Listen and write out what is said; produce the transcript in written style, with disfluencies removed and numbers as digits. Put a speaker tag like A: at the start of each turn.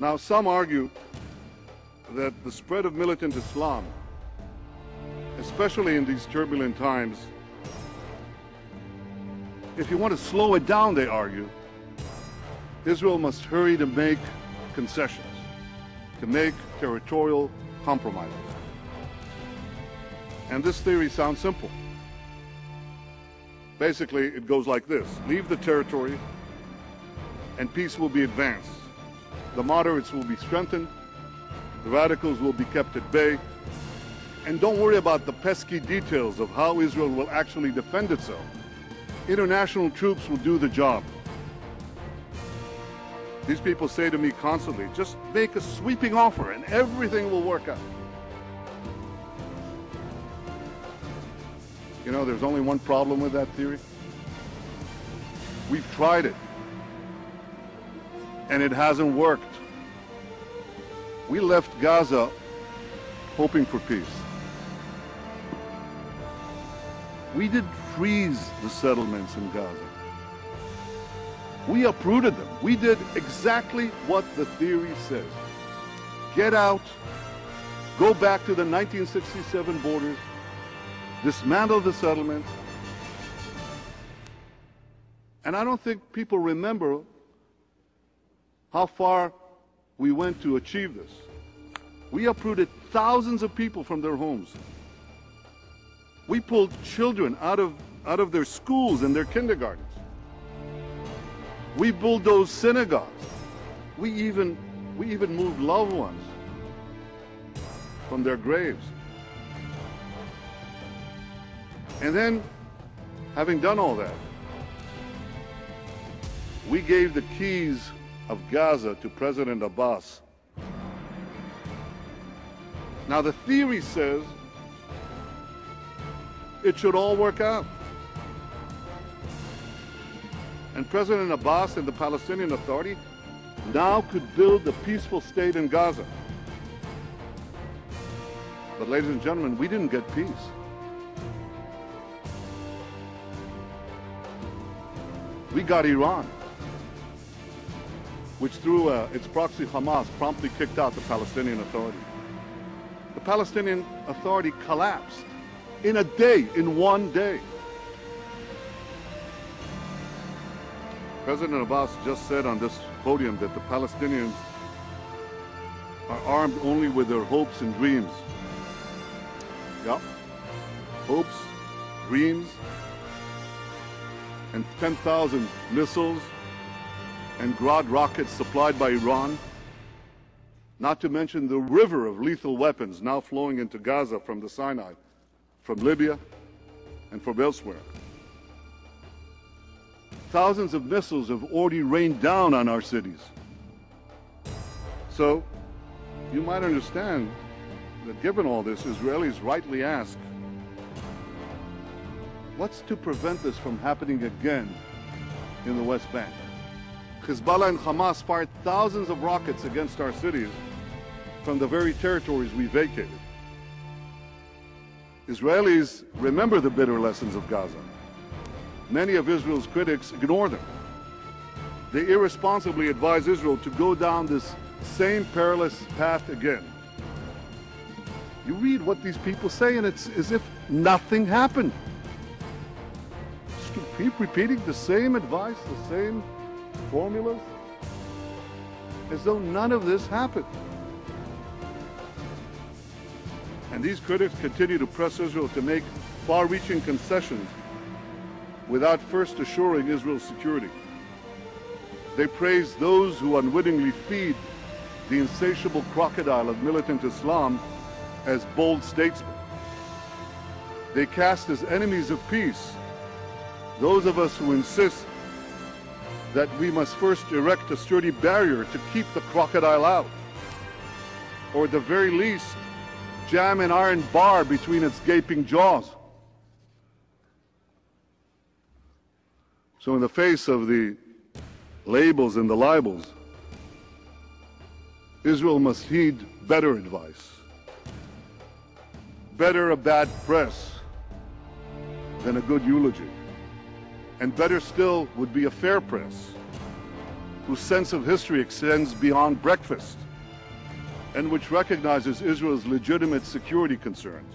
A: Now, some argue that the spread of militant Islam, especially in these turbulent times, if you want to slow it down, they argue, Israel must hurry to make concessions, to make territorial compromises. And this theory sounds simple. Basically, it goes like this: leave the territory and peace will be advanced. The moderates will be strengthened, the radicals will be kept at bay, and don't worry about the pesky details of how Israel will actually defend itself. International troops will do the job. These people say to me constantly, just make a sweeping offer and everything will work out. You know, there's only one problem with that theory. We've tried it, and it hasn't worked. We left Gaza hoping for peace. We did freeze the settlements in Gaza. We uprooted them. We did exactly what the theory says. Get out, go back to the 1967 borders, dismantle the settlements. And I don't think people remember how far we went to achieve this. We uprooted thousands of people from their homes. We pulled children out of their schools and their kindergartens. We bulldozed synagogues. We even moved loved ones from their graves. And then, having done all that, we gave the keys of Gaza to President Abbas. Now, the theory says it should all work out. And President Abbas and the Palestinian Authority now could build a peaceful state in Gaza. But ladies and gentlemen, we didn't get peace. We got Iran, which through its proxy Hamas promptly kicked out the Palestinian Authority. The Palestinian Authority collapsed in a day, in one day. President Abbas just said on this podium that the Palestinians are armed only with their hopes and dreams. Yeah, hopes, dreams, and 10,000 missiles and Grad rockets supplied by Iran, not to mention the river of lethal weapons now flowing into Gaza from the Sinai, from Libya, and from elsewhere. Thousands of missiles have already rained down on our cities. So, you might understand that given all this, Israelis rightly ask, what's to prevent this from happening again in the West Bank? Hezbollah and Hamas fired thousands of rockets against our cities from the very territories we vacated. Israelis remember the bitter lessons of Gaza. Many of Israel's critics ignore them. They irresponsibly advise Israel to go down this same perilous path again. You read what these people say and it's as if nothing happened. Just keep repeating the same advice, the same formulas, as though none of this happened. And these critics continue to press Israel to make far-reaching concessions without first assuring Israel's security. They praise those who unwittingly feed the insatiable crocodile of militant Islam as bold statesmen. They cast as enemies of peace those of us who insist that we must first erect a sturdy barrier to keep the crocodile out, or at the very least, jam an iron bar between its gaping jaws. So in the face of the labels and the libels, Israel must heed better advice. Better a bad press than a good eulogy. And better still would be a fair press. whose sense of history extends beyond breakfast, and which recognizes Israel's legitimate security concerns.